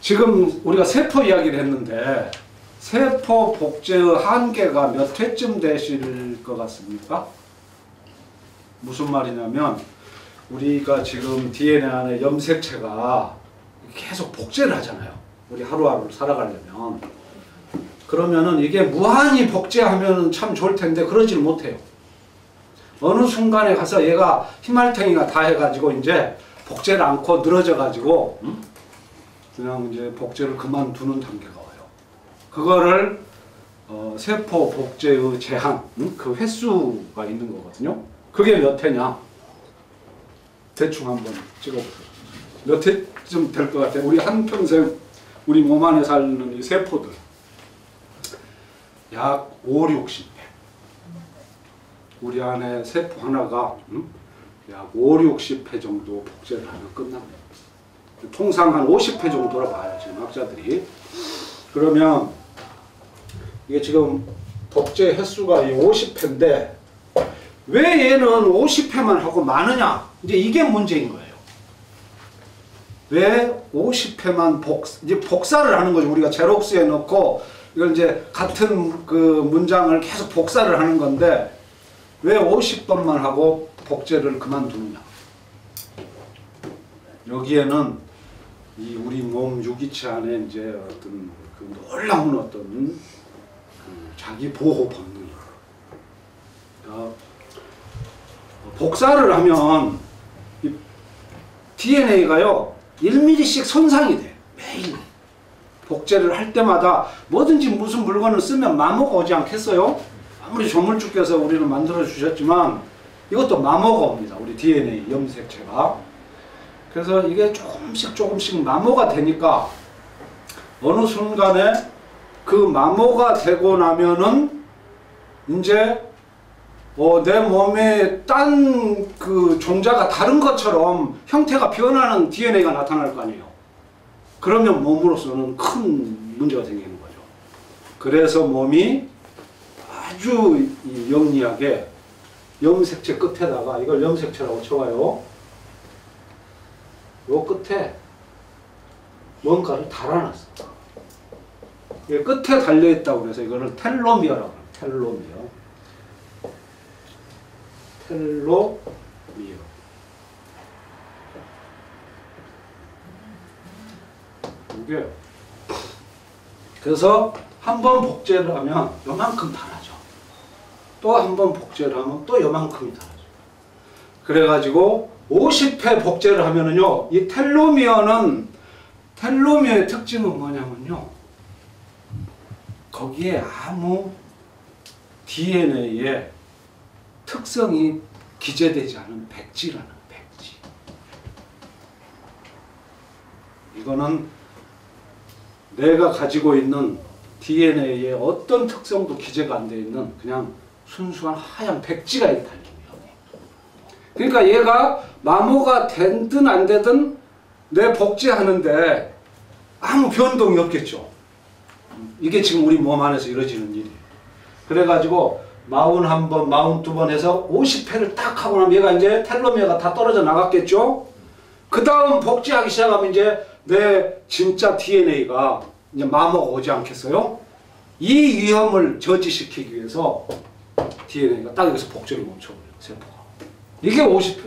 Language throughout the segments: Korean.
지금 우리가 세포 이야기를 했는데 세포 복제의 한계가 몇 회쯤 되실 것 같습니까? 무슨 말이냐면 우리가 지금 DNA 안에 염색체가 계속 복제를 하잖아요. 우리 하루하루 살아가려면. 그러면은 이게 무한히 복제하면 참 좋을 텐데 그러질 못해요. 어느 순간에 가서 얘가 희말탱이가 다 해가지고 이제 복제를 않고 늘어져가지고 그냥 이제 복제를 그만두는 단계가 와요. 그거를 세포 복제의 제한, 그 횟수가 있는 거거든요. 그게 몇 회냐? 대충 한번 찍어보세요. 몇 회쯤 될 것 같아요? 우리 한평생 우리 몸 안에 사는 이 세포들 약 5, 60회. 우리 안에 세포 하나가 약 5, 60회 정도 복제를 하면 끝납니다. 통상 한 50회 정도라 봐요, 지금 학자들이. 그러면 이게 지금 복제 횟수가 50회인데 왜 얘는 50회만 하고 많으냐? 이제 이게 문제인 거예요. 왜 50회만 이제 복사를 하는 거죠. 우리가 제록스에 넣고 이걸 이제 같은 그 문장을 계속 복사를 하는 건데 왜 50번만 하고 복제를 그만두느냐? 여기에는 이 우리 몸 유기체 안에 이제 어떤 그 놀라운 어떤 그 자기 보호 본능이 복사를 하면 이 DNA가요 1mm씩 손상이 돼. 매일 복제를 할 때마다 뭐든지 무슨 물건을 쓰면 마모가 오지 않겠어요? 아무리 조물주께서 우리를 만들어 주셨지만 이것도 마모가 옵니다. 우리 DNA 염색체가. 그래서 이게 조금씩 마모가 되니까 어느 순간에 그 마모가 되고 나면은 이제 내 몸에 딴 그 종자가 다른 것처럼 형태가 변하는 DNA가 나타날 거 아니에요. 그러면 몸으로서는 큰 문제가 생기는 거죠. 그래서 몸이 아주 영리하게 염색체 끝에다가 이걸 염색체라고 쳐봐요. 요 끝에 뭔가를 달아놨어. 이게 끝에 달려있다고 해서 이거를 텔로미어라고 해요. 텔로미어. 이게 그래서 한 번 복제를 하면 요만큼 달아져. 또 한 번 복제를 하면 또 요만큼이 달아져. 그래가지고 50회 복제를 하면은요, 이 텔로미어의 특징은 뭐냐면요, 거기에 아무 DNA에 특성이 기재되지 않은 백지라는 백지. 이거는 내가 가지고 있는 DNA에 어떤 특성도 기재가 안 되어 있는 그냥 순수한 하얀 백지가 있다. 그러니까 얘가 마모가 되든 안 되든 내 복제하는데 아무 변동이 없겠죠. 이게 지금 우리 몸 안에서 이루어지는 일이에요. 그래가지고 41번, 42번 해서 50회를 딱 하고 나면 얘가 이제 텔로미어가 다 떨어져 나갔겠죠. 그 다음 복제하기 시작하면 이제 내 진짜 DNA가 이제 마모가 오지 않겠어요? 이 위험을 저지시키기 위해서 DNA가 딱 여기서 복제를 멈춰버려요. 세포가. 이게 50회입니다.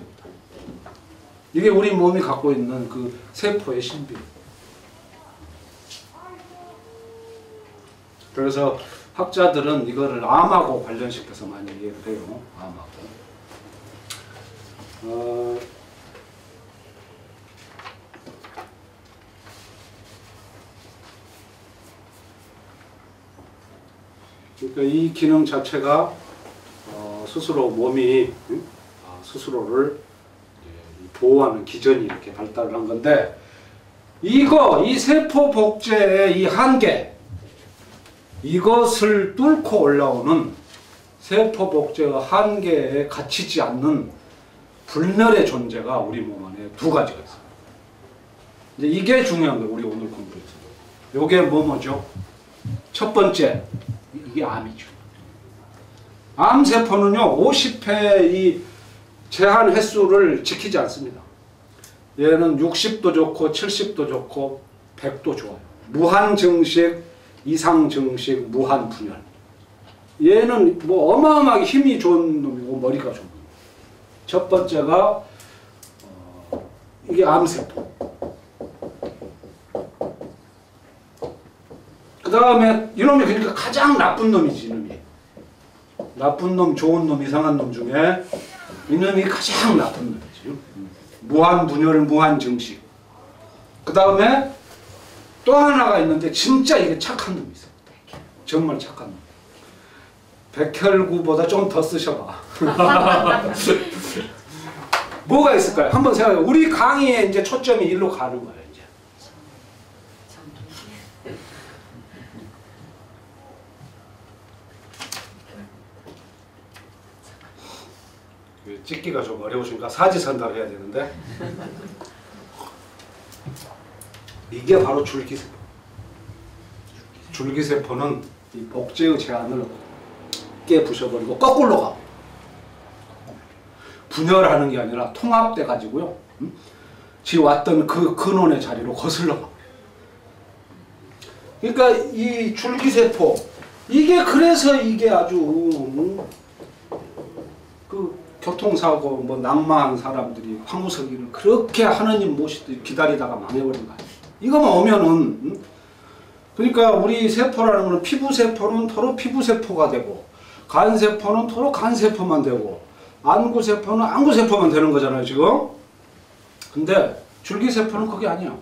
이게 우리 몸이 갖고 있는 그 세포의 신비. 그래서 학자들은 이거를 암하고 관련시켜서 많이 이해를 해요. 암하고. 그러니까 이 기능 자체가 스스로 몸이 스스로를 보호하는 기전이 이렇게 발달을 한 건데, 이 세포 복제의 이 한계, 이것을 뚫고 올라오는 세포 복제의 한계에 갇히지 않는 불멸의 존재가 우리 몸 안에 두 가지가 있어요. 이제 이게 중요한 거예요. 우리 오늘 공부에서. 요게 뭐죠? 첫 번째, 이게 암이죠. 암세포는요, 50회 이 제한 횟수를 지키지 않습니다. 얘는 60도 좋고 70도 좋고 100도 좋아요. 무한증식, 이상증식, 무한분열. 얘는 뭐 어마어마하게 힘이 좋은 놈이고 머리가 좋은 놈. 첫 번째가 이게 암세포. 그 다음에 이놈이 그러니까 가장 나쁜 놈이지. 이놈이 나쁜 놈, 좋은 놈, 이상한 놈 중에 이놈이 가장 나쁜 놈이지. 무한분열, 무한증식. 그 다음에 또 하나가 있는데 진짜 이게 착한 놈이 있어요. 정말 착한 놈. 백혈구보다 좀 더 쓰셔봐. 뭐가 있을까요? 한번 생각해요. 우리 강의의 이제 초점이 일로 가는 거예요. 이제. 찍기가 좀 어려우신가? 사지선다를 해야 되는데. 이게 바로 줄기세포. 줄기세포는 이 복제의 제한을 깨부셔버리고 거꾸로 가. 분열하는 게 아니라 통합돼 가지고요. 지 왔던 그 근원의 자리로 거슬러 가. 그러니까 이 줄기세포 이게 그래서 이게 아주 그 교통사고 뭐 낙마한 사람들이 황우석이를 그렇게 하느님 모시듯 기다리다가 망해버린 거 아니에요. 이거만 오면은 그러니까 우리 세포라는 거는 피부세포는 토로 피부세포가 되고 간세포는 토로 간세포만 되고 안구세포는 안구세포만 되는 거잖아요 지금. 근데 줄기세포는 그게 아니야.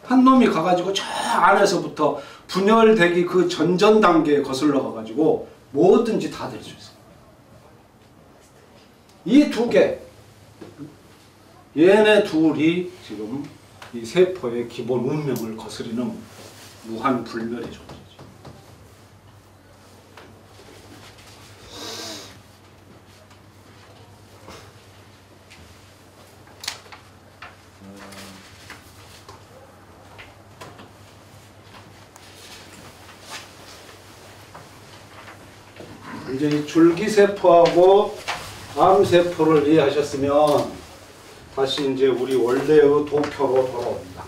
한 놈이 가가지고 저 안에서부터 분열되기 그 전전 단계에 거슬러 가가지고 뭐든지 다 될 수 있어. 이 두 개, 얘네 둘이 지금 이 세포의 기본 운명을 거스리는 무한 불멸의 존재죠. 이제 이 줄기세포하고 암세포를 이해하셨으면 다시 이제 우리 원래의 도표로 돌아옵니다.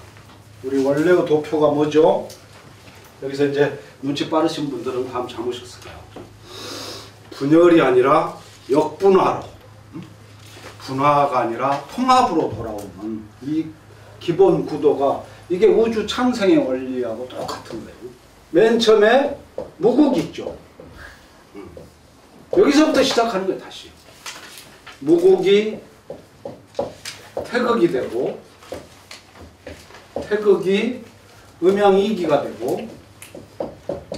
우리 원래의 도표가 뭐죠? 여기서 이제 눈치 빠르신 분들은 다음 잡으셨을 거예요. 분열이 아니라 역분화로, 분화가 아니라 통합으로 돌아오는 이 기본 구도가 이게 우주 창생의 원리하고 똑같은 거예요. 맨 처음에 무국이 있죠. 여기서부터 시작하는 거예요. 다시 무국이 태극이 되고 태극이 음양이기가 되고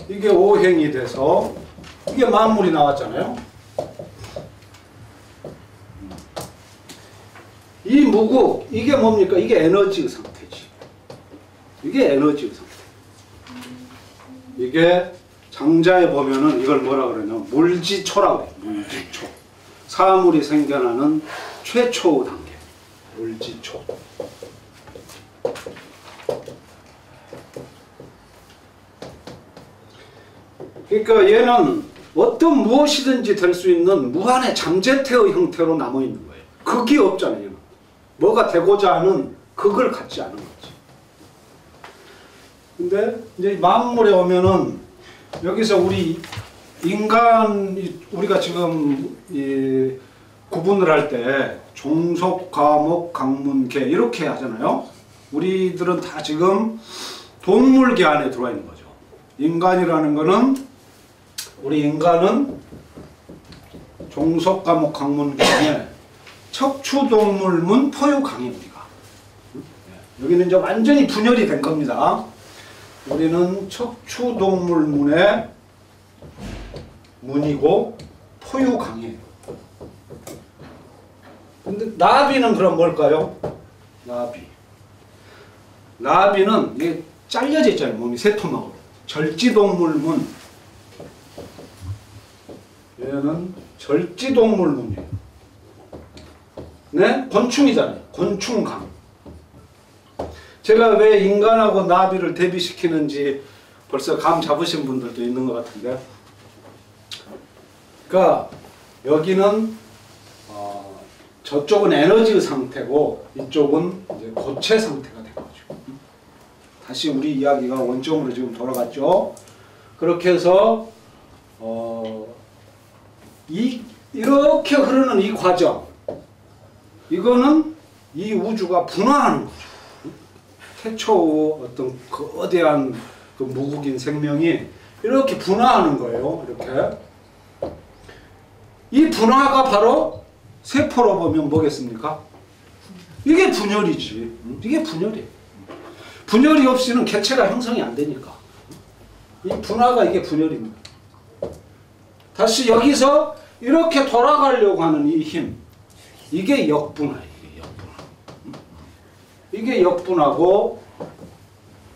이게 오행이 돼서 이게 만물이 나왔잖아요. 이 무국 이게 뭡니까? 이게 에너지의 상태지. 이게 에너지의 상태. 이게 장자에 보면은 이걸 뭐라 그러냐면 물지초라고 해요. 물지초. 사물이 생겨나는 최초 단계. 물지초. 그러니까 얘는 어떤 무엇이든지 될 수 있는 무한의 잠재태의 형태로 남아있는 거예요. 극이 없잖아요. 얘는. 뭐가 되고자 하는 극을 갖지 않은 거지. 근데 이제 만물에 오면은 여기서 우리 인간, 우리가 지금 이 구분을 할 때 종속, 과목, 강문, 계 이렇게 하잖아요. 우리들은 다 지금 동물계 안에 들어와 있는 거죠. 인간이라는 거는 우리 인간은 종속, 과목, 강문, 계에 척추동물문, 포유강이 우리가. 여기는 이제 완전히 분열이 된 겁니다. 우리는 척추동물문의 문이고 포유강이에요. 근데 나비는 그럼 뭘까요? 나비. 나비는 이게 잘려져 있잖아요. 몸이 세 토막으로. 절지동물문. 얘는 절지동물문이에요. 네? 곤충이잖아요. 곤충강. 제가 왜 인간하고 나비를 대비시키는지 벌써 감 잡으신 분들도 있는 것 같은데, 그러니까 여기는 저쪽은 에너지의 상태고 이쪽은 이제 고체 상태가 된 거죠. 다시 우리 이야기가 원점으로 지금 돌아갔죠. 그렇게 해서 이렇게 흐르는 이 과정, 이거는 이 우주가 분화하는 거죠. 태초 어떤 거대한 그 무국인 생명이 이렇게 분화하는 거예요. 이렇게. 이 분화가 바로 세포로 보면 뭐겠습니까? 이게 분열이지. 이게 분열이에요. 분열이 없이는 개체가 형성이 안 되니까. 이 분화가 이게 분열입니다. 다시 여기서 이렇게 돌아가려고 하는 이 힘, 이게 역분화예요. 이게 역분화고,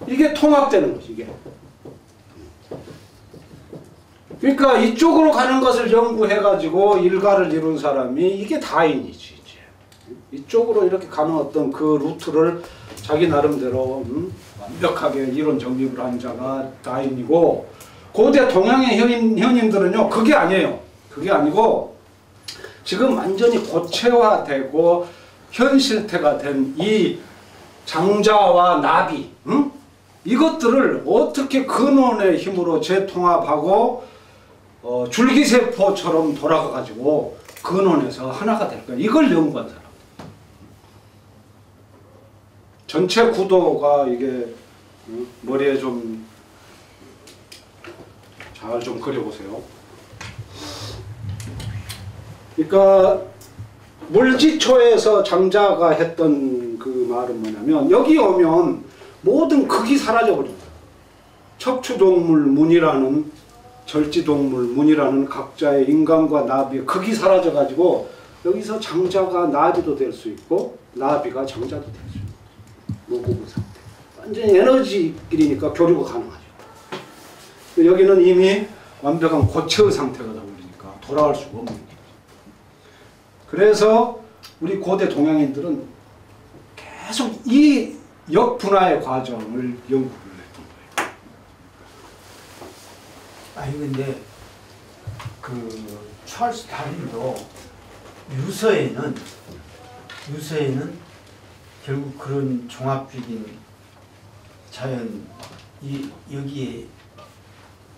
이게 통합되는 거지, 이게. 그러니까 이쪽으로 가는 것을 연구해가지고 일가를 이룬 사람이 이게 다인이지, 이제. 이쪽으로 이렇게 가는 어떤 그 루트를 자기 나름대로 완벽하게 이론 정립을 한 자가 다인이고, 고대 동양의 현인들은요, 그게 아니에요. 그게 아니고, 지금 완전히 고체화되고 현실태가 된 이 장자와 나비, 이것들을 어떻게 근원의 힘으로 재통합하고 줄기세포처럼 돌아가가지고 근원에서 하나가 될까? 이걸 연구한 사람. 전체 구도가 이게 머리에 좀 잘 좀 그려보세요. 그러니까 물지초에서 장자가 했던 그 말은 뭐냐면, 여기 오면 모든 극이 사라져버립니다. 척추동물 문이라는, 절지동물 문이라는 각자의 인간과 나비의 극이 사라져가지고 여기서 장자가 나비도 될 수 있고 나비가 장자도 될 수 있고, 무구구 상태. 완전히 에너지끼리니까 교류가 가능하죠. 여기는 이미 완벽한 고체의 상태가 되어버리니까 돌아갈 수가 없는 거예요. 그래서 우리 고대 동양인들은 계속 이 역분화의 과정을 연구를 했던 거예요. 아니 근데 그 찰스 다윈도 유서에는 결국 그런 종합적인 자연 여기에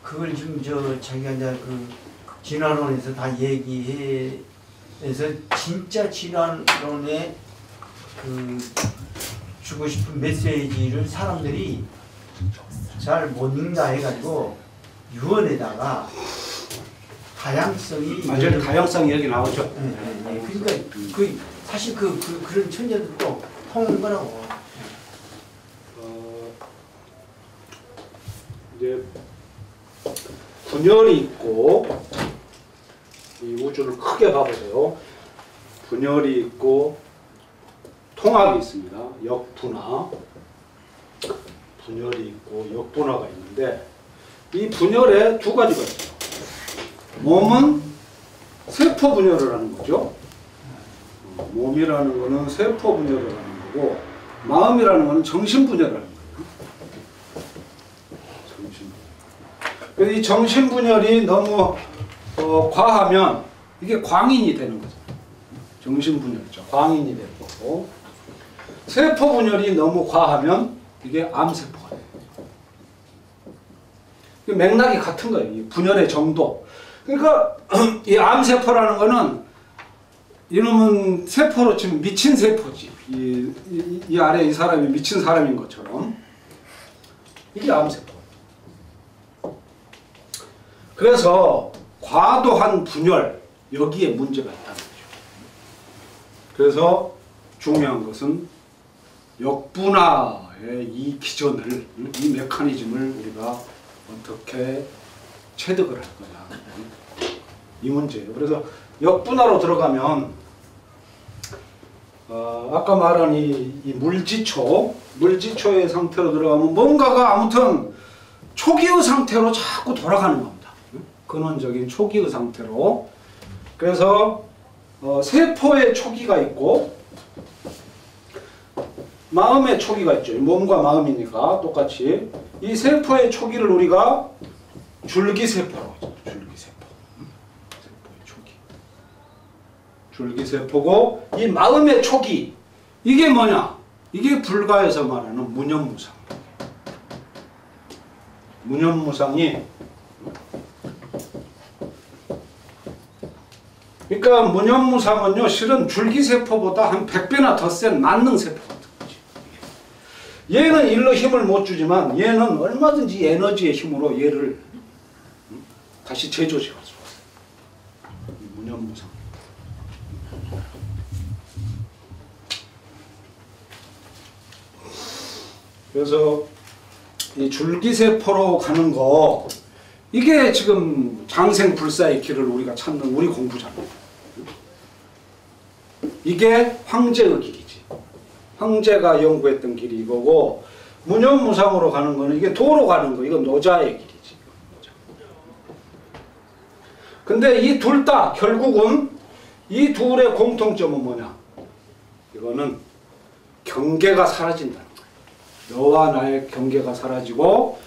그걸 지금 자기가 이제 그 진화론에서 다 얘기해서 진짜 진화론의 그 주고 싶은 메시지를 사람들이 잘 못 읽나 해가지고 유언에다가 다양성이 완전히 다양성이 여기 나오죠. 네. 그러니까 사실 그런 천재들도 통한 거라고. 이제 분열이 있고, 이 우주를 크게 봐보세요. 분열이 있고 통합이 있습니다. 역분화, 분열이 있고 역분화가 있는데, 이 분열에 두 가지가 있어요. 몸은 세포 분열을 하는 거죠. 몸이라는 거는 세포 분열을 하는 거고, 마음이라는 거는 정신 분열을 하는 거예요. 정신. 이 정신 분열이 너무 과하면 이게 광인이 되는 거죠. 정신 분열이죠. 광인이 되는 거고, 세포 분열이 너무 과하면 이게 암세포가 돼요. 맥락이 같은 거예요. 이 분열의 정도. 그러니까 이 암세포라는 거는 이놈은 세포로 치면 미친 세포지. 이 아래 이 사람이 미친 사람인 것처럼 이게 암세포. 그래서 과도한 분열, 여기에 문제가 있다는 거죠. 그래서 중요한 것은 역분화의 이 기전을, 이 메커니즘을 우리가 어떻게 체득을 할 거냐, 이 문제예요. 그래서 역분화로 들어가면 아까 말한 이 물지초의 상태로 들어가면 뭔가가 아무튼 초기의 상태로 자꾸 돌아가는 겁니다. 근원적인 초기의 상태로. 그래서 세포의 초기가 있고 마음의 초기가 있죠. 몸과 마음이니까 똑같이 이 세포의 초기를 우리가 줄기세포라고 하죠. 줄기세포. 세포의 초기. 줄기세포고, 이 마음의 초기, 이게 뭐냐? 이게 불가에서 말하는 무념무상. 무념무상이 그러니까 무념무상은요 실은 줄기세포보다 한 100배나 더 센 만능세포 같은 거지. 얘는 일로 힘을 못 주지만 얘는 얼마든지 에너지의 힘으로 얘를 다시 재조직할 수 있어요. 무념무상. 그래서 이 줄기세포로 가는 거 이게 지금 장생불사의 길을 우리가 찾는 우리 공부잖아요. 이게 황제의 길이지. 황제가 연구했던 길이 이거고 무념무상으로 가는 거는 이게 도로 가는 거. 이건 노자의 길이지. 근데 이 둘 다 결국은 이 둘의 공통점은 뭐냐? 이거는 경계가 사라진다는 거예요. 너와 나의 경계가 사라지고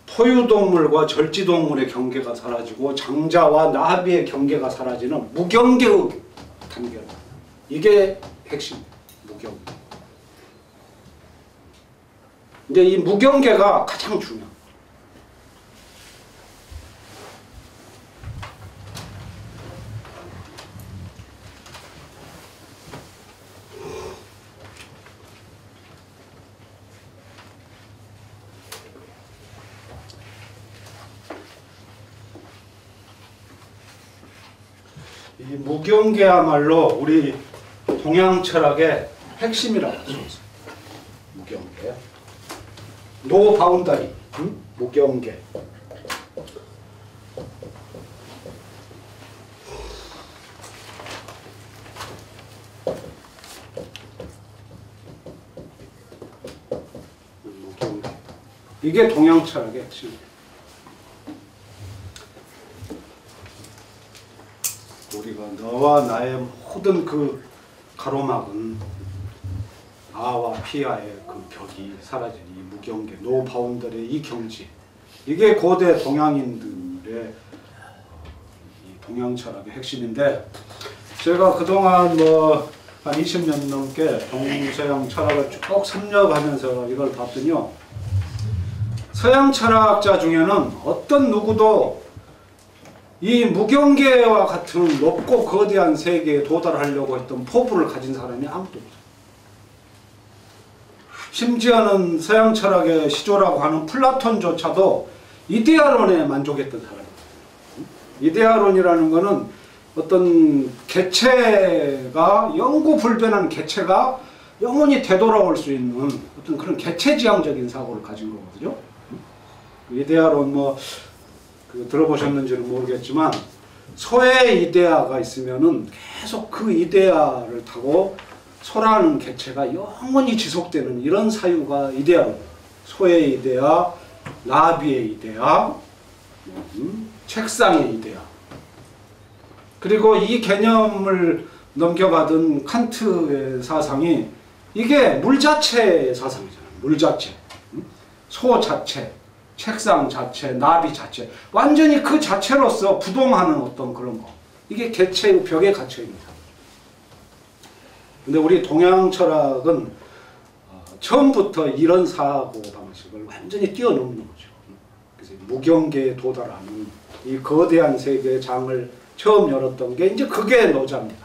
포유동물과 절지동물의 경계가 사라지고 장자와 나비의 경계가 사라지는 무경계의 단계다. 이게 핵심 무경계. 근데 이 무경계가 가장 중요한. 이 무경계야말로 우리 동양 철학의 핵심이라고 할 수 있어요. 무경계. 노 바운더리. 무경계. 무경계. 이게 동양 철학의 핵심이에요. 우리가 너와 나의 모든 그 가로막은 아와 피아의 그 벽이 사라진 이 무경계, 노 바운더리의 이 경지, 이게 고대 동양인들의 이 동양 철학의 핵심인데, 제가 그동안 뭐 한 20년 넘게 동서양 철학을 쭉 섭렵하면서 이걸 봤더니요, 서양 철학자 중에는 어떤 누구도 이 무경계와 같은 높고 거대한 세계에 도달하려고 했던 포부를 가진 사람이 아무도 없어요. 심지어는 서양 철학의 시조라고 하는 플라톤조차도 이데아론에 만족했던 사람이에요. 이데아론이라는 것은 어떤 개체가 영구불변한 개체가 영원히 되돌아올 수 있는 어떤 그런 개체지향적인 사고를 가진 거거든요. 이데아론 뭐 들어보셨는지는 모르겠지만 소의 이데아가 있으면은 계속 그 이데아를 타고 소라는 개체가 영원히 지속되는 이런 사유가 이데아론. 소의 이데아, 나비의 이데아, 책상의 이데아. 그리고 이 개념을 넘겨받은 칸트의 사상이 이게 물 자체의 사상이잖아요. 물 자체. 소 자체. 책상 자체, 나비 자체, 완전히 그 자체로서 부동하는 어떤 그런 거. 이게 개체의 벽에 갇혀입니다. 근데 우리 동양 철학은 처음부터 이런 사고 방식을 완전히 뛰어넘는 거죠. 그래서 무경계에 도달하는 이 거대한 세계의 장을 처음 열었던 게 이제 그게 노자입니다.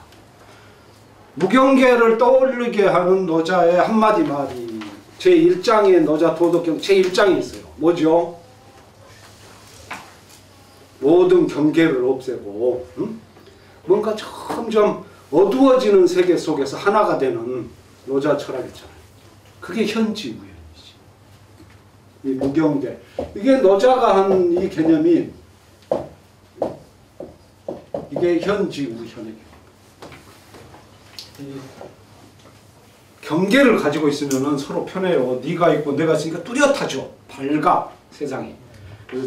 무경계를 떠올리게 하는 노자의 한마디 말이 제1장의 노자 도덕경 제1장에 있어요. 뭐죠? 모든 경계를 없애고 뭔가 점점 어두워지는 세계 속에서 하나가 되는 노자 철학이잖아요. 그게 현지우연이지. 이 무경계. 이게 노자가 한 이 개념이 이게 현지우현의 경계를 가지고 있으면 서로 편해요. 네가 있고 내가 있으니까 뚜렷하죠. 밝아 세상이.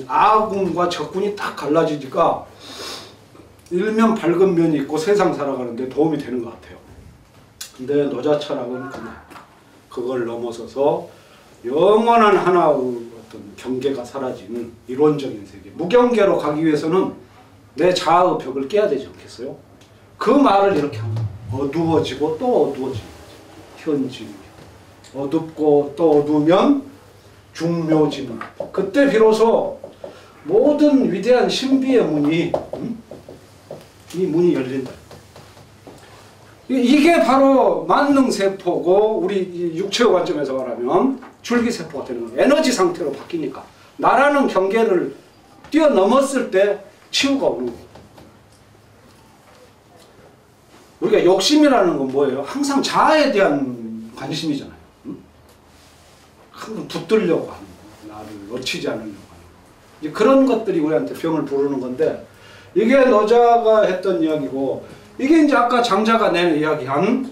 아군과 적군이 딱 갈라지니까 일면 밝은 면이 있고 세상 살아가는데 도움이 되는 것 같아요. 근데 노자 철학은 그걸 넘어서서 영원한 하나의 어떤 경계가 사라지는 이론적인 세계. 무경계로 가기 위해서는 내 자아의 벽을 깨야 되지 않겠어요? 그 말을 이렇게 합니다. 어두워지고 또 어두워지는 거죠. 현지. 어둡고 또 어두우면 중묘지문. 그때 비로소 모든 위대한 신비의 문이 이 문이 열린다. 이게 바로 만능세포고 우리 육체의 관점에서 말하면 줄기세포가 되는 거예요. 에너지 상태로 바뀌니까. 나라는 경계를 뛰어넘었을 때 치유가 오는 거예요. 우리가 욕심이라는 건 뭐예요? 항상 자아에 대한 관심이잖아요. 항상 붙들려고 하는 거. 나를 놓치지 않으려고 하는 거. 이제 그런 것들이 우리한테 병을 부르는 건데 이게 너자가 했던 이야기고 이게 이제 아까 장자가 낸 이야기한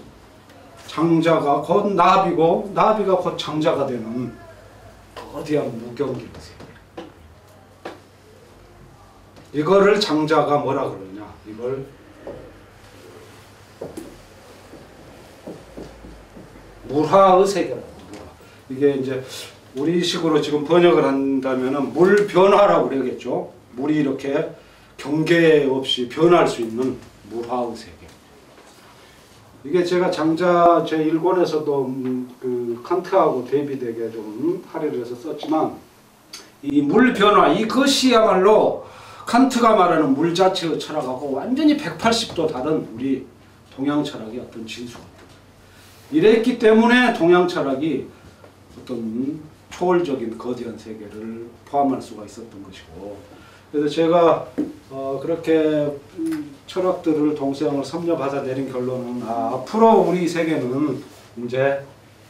장자가 곧 나비고 나비가 곧 장자가 되는 거대한 무경기로세요. 이거를 장자가 뭐라 그러냐? 이걸 물화의 세계라고. 이게 이제 우리식으로 지금 번역을 한다면은 물 변화라고 그러겠죠. 물이 이렇게 경계 없이 변할 수 있는 물화의 세계. 이게 제가 장자 제 1권에서도 그 칸트하고 대비되게 좀 할애를 해서 썼지만 이 물 변화 이것이야말로 칸트가 말하는 물 자체의 철학하고 완전히 180도 다른 우리 동양 철학의 어떤 진수거든. 이랬기 때문에 동양 철학이 어떤 초월적인 거대한 세계를 포함할 수가 있었던 것이고, 그래서 제가 그렇게 철학들을 동서양을 섭렵하다 내린 결론은 앞으로 우리 세계는 이제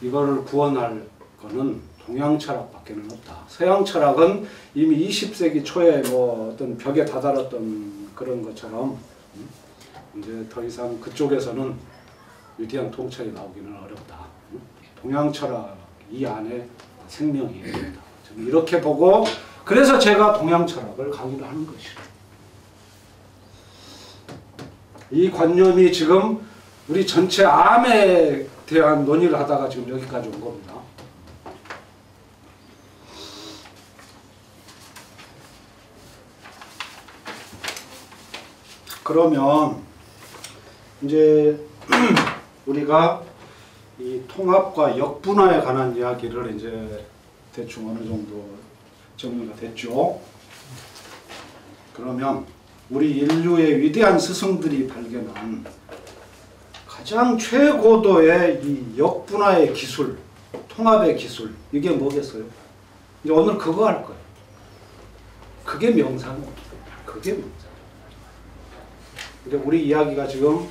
이거를 구원할 거는 동양 철학밖에는 없다. 서양 철학은 이미 20세기 초에 뭐 어떤 벽에 다다랐던 그런 것처럼 이제 더 이상 그쪽에서는 위대한 통찰이 나오기는 어렵다. 동양 철학 이 안에 생명이 있다. 저는 이렇게 보고 그래서 제가 동양 철학을 강의를 하는 것이죠. 이 관념이 지금 우리 전체 암에 대한 논의를 하다가 지금 여기까지 온 겁니다. 그러면 이제 우리가 이 통합과 역분화에 관한 이야기를 이제 대충 어느 정도 정리가 됐죠. 그러면 우리 인류의 위대한 스승들이 발견한 가장 최고도의 이 역분화의 기술, 통합의 기술, 이게 뭐겠어요? 이제 오늘 그거 할 거예요. 그게 명상입니다. 그게 명상. 근데 우리 이야기가 지금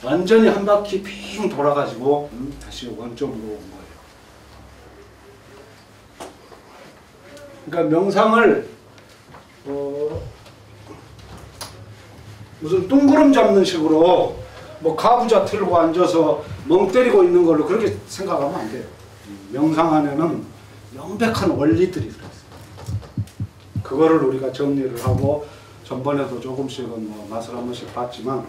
완전히 한 바퀴 핑 돌아가지고 다시 원점으로 온 거예요. 그러니까 명상을 무슨 뚱그름 잡는 식으로 뭐 가부좌 틀고 앉아서 멍 때리고 있는 걸로 그렇게 생각하면 안 돼요. 명상 안에는 명백한 원리들이 들어있어요. 그거를 우리가 정리를 하고 전번에도 조금씩은 뭐 맛을 한 번씩 봤지만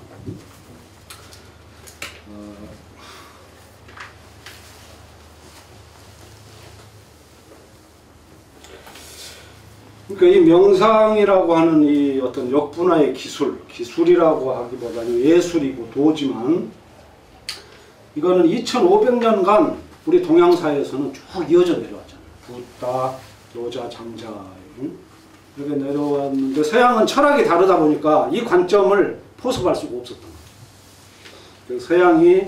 그러니까 이 명상이라고 하는 이 어떤 역분화의 기술이라고 하기보다는 예술이고 도지만 이거는 2500년간 우리 동양사회에서는 쭉 이어져 내려왔잖아요. 붓다, 노자, 장자 이렇게 내려왔는데 서양은 철학이 다르다 보니까 이 관점을 포섭할 수가 없었던 거예요. 그래서 서양이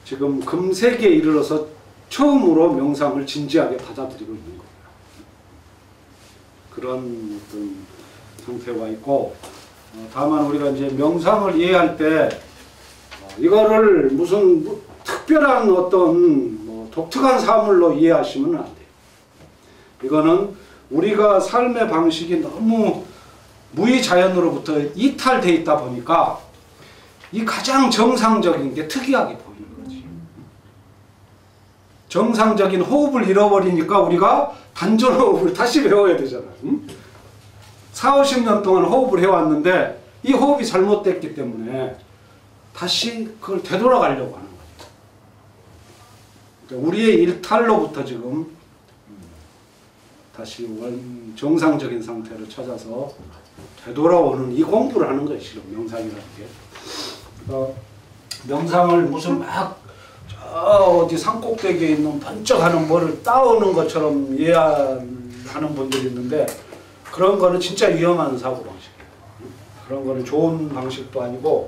지금 금세기에 이르러서 처음으로 명상을 진지하게 받아들이고 있는 거예요. 그런 어떤 상태가 있고, 다만 우리가 이제 명상을 이해할 때 이거를 무슨 특별한 어떤 독특한 사물로 이해하시면 안 돼요. 이거는 우리가 삶의 방식이 너무 무의자연으로부터 이탈되어 있다 보니까 이 가장 정상적인 게 특이하게 보이는 거지. 정상적인 호흡을 잃어버리니까 우리가 단전호흡을 다시 배워야 되잖아. 응? 40-50년 동안 호흡을 해왔는데 이 호흡이 잘못됐기 때문에 다시 그걸 되돌아가려고 하는 거죠. 그러니까 우리의 일탈로부터 지금 다시 정상적인 상태를 찾아서 되돌아오는 이 공부를 하는 것이 지금 명상이라는 게. 그러니까 명상을 무슨 막 어디 산꼭대기에 있는 번쩍하는 뭐를 따오는 것처럼 이해할 하는 분들이 있는데 그런 거는 진짜 위험한 사고방식이에요. 그런 거는 좋은 방식도 아니고